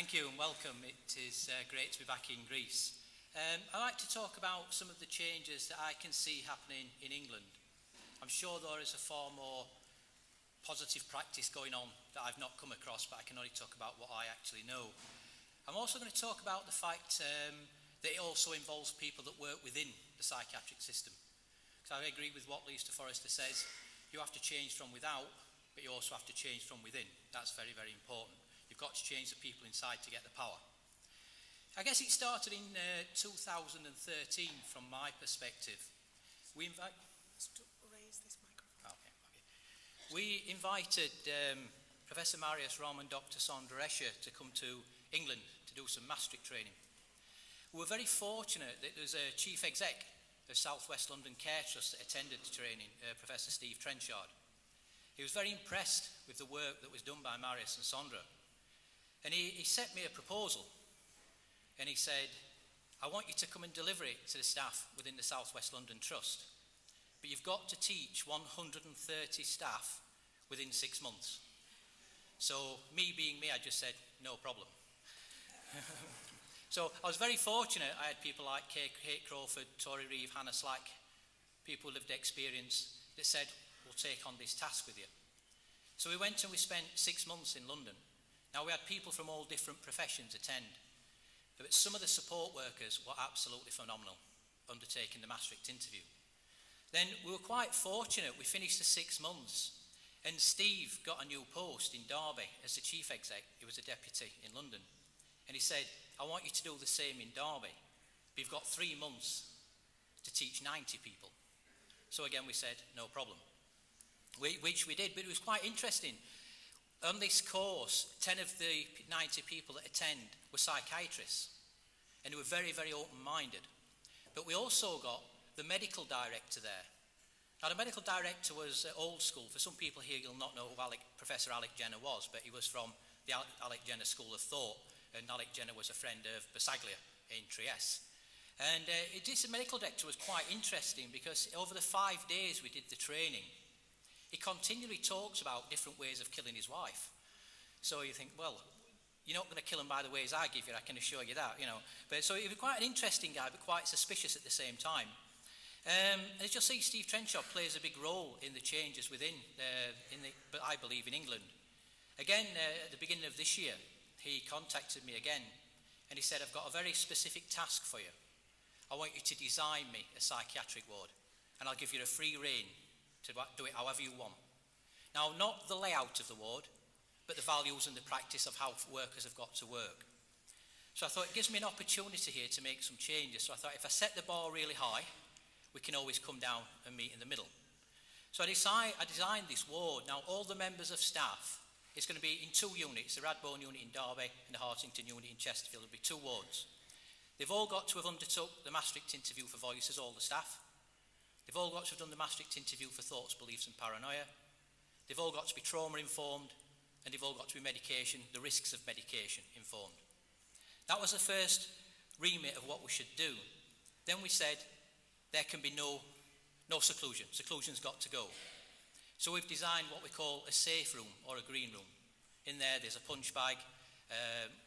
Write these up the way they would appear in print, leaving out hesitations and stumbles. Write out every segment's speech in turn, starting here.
Thank you and welcome. It is great to be back in Greece. I'd like to talk about some of the changes that I can see happening in England. I'm sure there is a far more positive practice going on that I've not come across, but I can only talk about what I actually know. I'm also going to talk about the fact that it also involves people that work within the psychiatric system. Because I agree with what Lisa Forrester says, you have to change from without, but you also have to change from within. That's very, very important. You've got to change the people inside to get the power. I guess it started in 2013 from my perspective. We invited Professor Marius Rom and Dr. Sondra Escher to come to England to do some Maastricht training. We were very fortunate that there was a chief exec of South West London Care Trust that attended the training, Professor Steve Trenchard. He was very impressed with the work that was done by Marius and Sondra. And he sent me a proposal. And he said, I want you to come and deliver it to the staff within the South West London Trust. But you've got to teach 130 staff within 6 months. So me being me, I just said, no problem. So I was very fortunate. I had people like Kate Crawford, Tori Reeve, Hannah Slack, people with lived experience that said, we'll take on this task with you. So we went and we spent 6 months in London. Now we had people from all different professions attend, but some of the support workers were absolutely phenomenal, undertaking the Maastricht interview. Then we were quite fortunate. We finished the 6 months, and Steve got a new post in Derby as the chief exec. He was a deputy in London, and he said, I want you to do the same in Derby, but you've got 3 months to teach 90 people. So again we said, no problem, which we did, but it was quite interesting. On this course, 10 of the 90 people that attend were psychiatrists, and they were very, very open-minded. But we also got the medical director there. Now, the medical director was old school. For some people here, you'll not know who Professor Alec Jenner was, but he was from the Alec Jenner School of Thought, and Alec Jenner was a friend of Basaglia in Trieste. And this medical director was quite interesting because over the 5 days we did the training, he continually talks about different ways of killing his wife. So you think, well, you're not going to kill him by the ways I give you, I can assure you that, you know. But so he was quite an interesting guy, but quite suspicious at the same time. As you'll see, Steve Trenchard plays a big role in the changes within, but I believe in England. Again, at the beginning of this year, he contacted me again, and he said, I've got a very specific task for you. I want you to design me a psychiatric ward, and I'll give you a free rein to do it however you want. Now, not the layout of the ward, but the values and the practice of how workers have got to work. So I thought it gives me an opportunity here to make some changes. So I thought if I set the bar really high, we can always come down and meet in the middle. So I designed this ward. Now, all the members of staff, it's going to be in 2 units, the Radbourne unit in Derby and the Hartington unit in Chesterfield. There'll be 2 wards. They've all got to have undertook the Maastricht interview for voices, all the staff. They've all got to have done the Maastricht interview for thoughts, beliefs and paranoia. They've all got to be trauma informed, and they've all got to be the risks of medication informed. That was the first remit of what we should do. Then we said there can be no seclusion. Seclusion's got to go. So we've designed what we call a safe room or a green room. In there's a punch bag,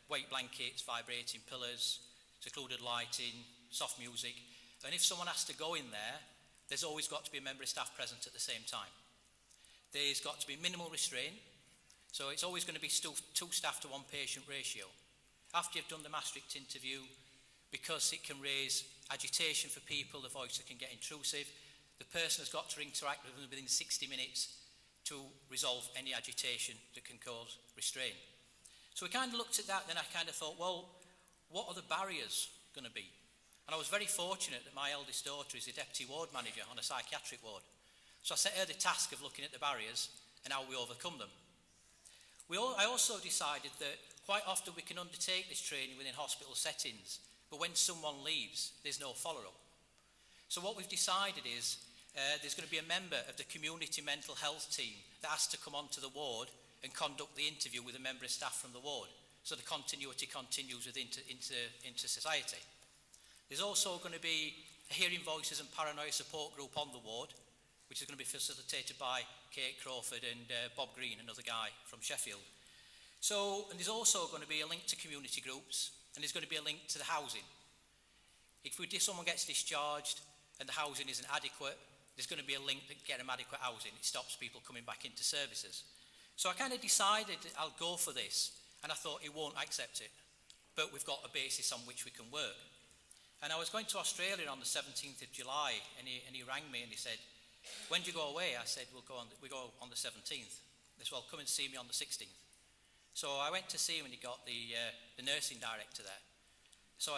weight blankets, vibrating pillars, secluded lighting, soft music. And if someone has to go in there, there's always got to be a member of staff present at the same time. There's got to be minimal restraint, so it's always going to be 2 staff to 1 patient ratio. After you've done the Maastricht interview, because it can raise agitation for people, the voice can get intrusive, the person has got to interact with them within 60 minutes to resolve any agitation that can cause restraint. So we kind of looked at that, then I kind of thought, well, what are the barriers going to be? And I was very fortunate that my eldest daughter is a deputy ward manager on a psychiatric ward. So I set her the task of looking at the barriers and how we overcome them. I also decided that quite often we can undertake this training within hospital settings, but when someone leaves, there's no follow-up. So what we've decided is there's going to be a member of the community mental health team that has to come onto the ward and conduct the interview with a member of staff from the ward. So the continuity continues into society. There's also going to be a hearing voices and paranoia support group on the ward, which is going to be facilitated by Kate Crawford and Bob Green, another guy from Sheffield. So, and there's also going to be a link to community groups, and there's going to be a link to the housing. If someone gets discharged and the housing isn't adequate, there's going to be a link to get them adequate housing. It stops people coming back into services. So I kind of decided that I'll go for this, and I thought he won't accept it. But we've got a basis on which we can work. And I was going to Australia on the 17th of July, and he rang me and he said, when do you go away? I said, we go on the 17th. He said, well, come and see me on the 16th. So I went to see him, and he got the nursing director there. So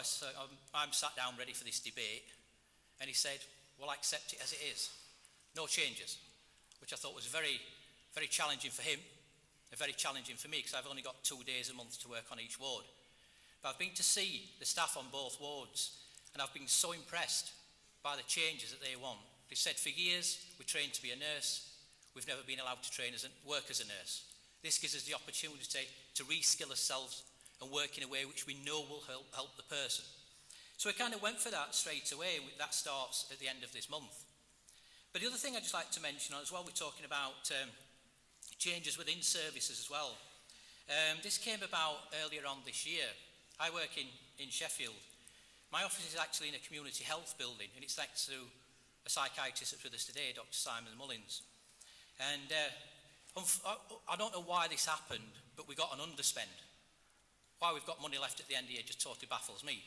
I'm sat down ready for this debate, and he said, well, I accept it as it is. No changes, which I thought was very, very challenging for him, and very challenging for me, because I've only got 2 days a month to work on each ward. But I've been to see the staff on both wards, and I've been so impressed by the changes that they want. They said for years, we trained to be a nurse. We've never been allowed to work as a nurse. This gives us the opportunity to reskill ourselves and work in a way which we know will help the person. So we kind of went for that straight away, and that starts at the end of this month. But the other thing I'd just like to mention as well, we're talking about changes within services as well. This came about earlier on this year. I work in Sheffield. My office is actually in a community health building, and it's next to a psychiatrist that's with us today, Dr. Simon Mullins. And I don't know why this happened, but we got an underspend. Why we've got money left at the end of the year just totally baffles me.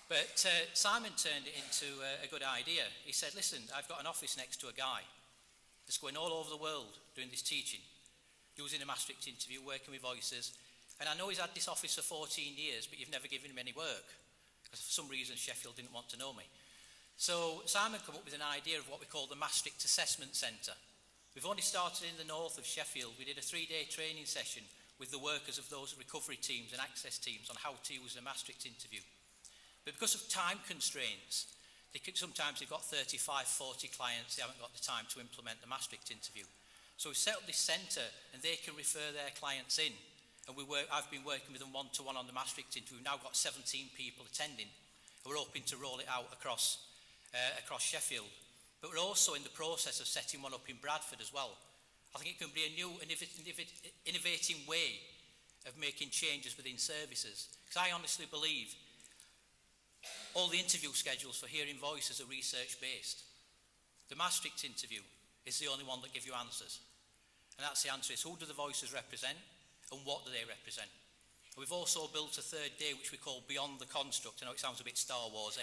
But Simon turned it into a good idea. He said, listen, I've got an office next to a guy that's going all over the world doing this teaching, using a Maastricht interview, working with voices. And I know he's had this office for 14 years, but you've never given him any work, because for some reason Sheffield didn't want to know me. So Simon came up with an idea of what we call the Maastricht Assessment Centre. We've only started in the north of Sheffield. We did a 3-day training session with the workers of those recovery teams and access teams on how to use a Maastricht interview. But because of time constraints, sometimes they've got 35, 40 clients, they haven't got the time to implement the Maastricht interview. So we've set up this centre, and they can refer their clients in. And I've been working with them one-to-one on the Maastricht interview. We've now got 17 people attending, and we're hoping to roll it out across Sheffield. But we're also in the process of setting one up in Bradford as well. I think it can be a new innovating way of making changes within services. Because I honestly believe all the interview schedules for hearing voices are research-based. The Maastricht interview is the only one that gives you answers. And that's the answer is, who do the voices represent and what do they represent? And we've also built a 3rd day which we call Beyond the Construct. I know it sounds a bit Star Wars-y,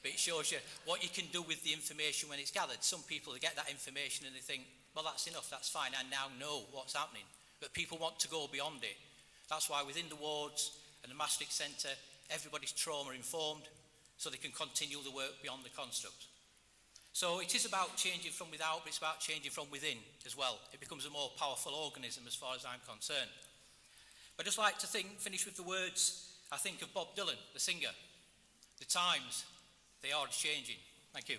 but it shows you what you can do with the information when it's gathered. Some people, they get that information and they think, well, that's enough, that's fine, I now know what's happening. But people want to go beyond it. That's why within the wards and the Maastricht Centre, everybody's trauma informed, so they can continue the work beyond the construct. So it is about changing from without, but it's about changing from within as well. It becomes a more powerful organism as far as I'm concerned. But I'd just like to finish with the words, I think, of Bob Dylan, the singer. The times, they are changing. Thank you.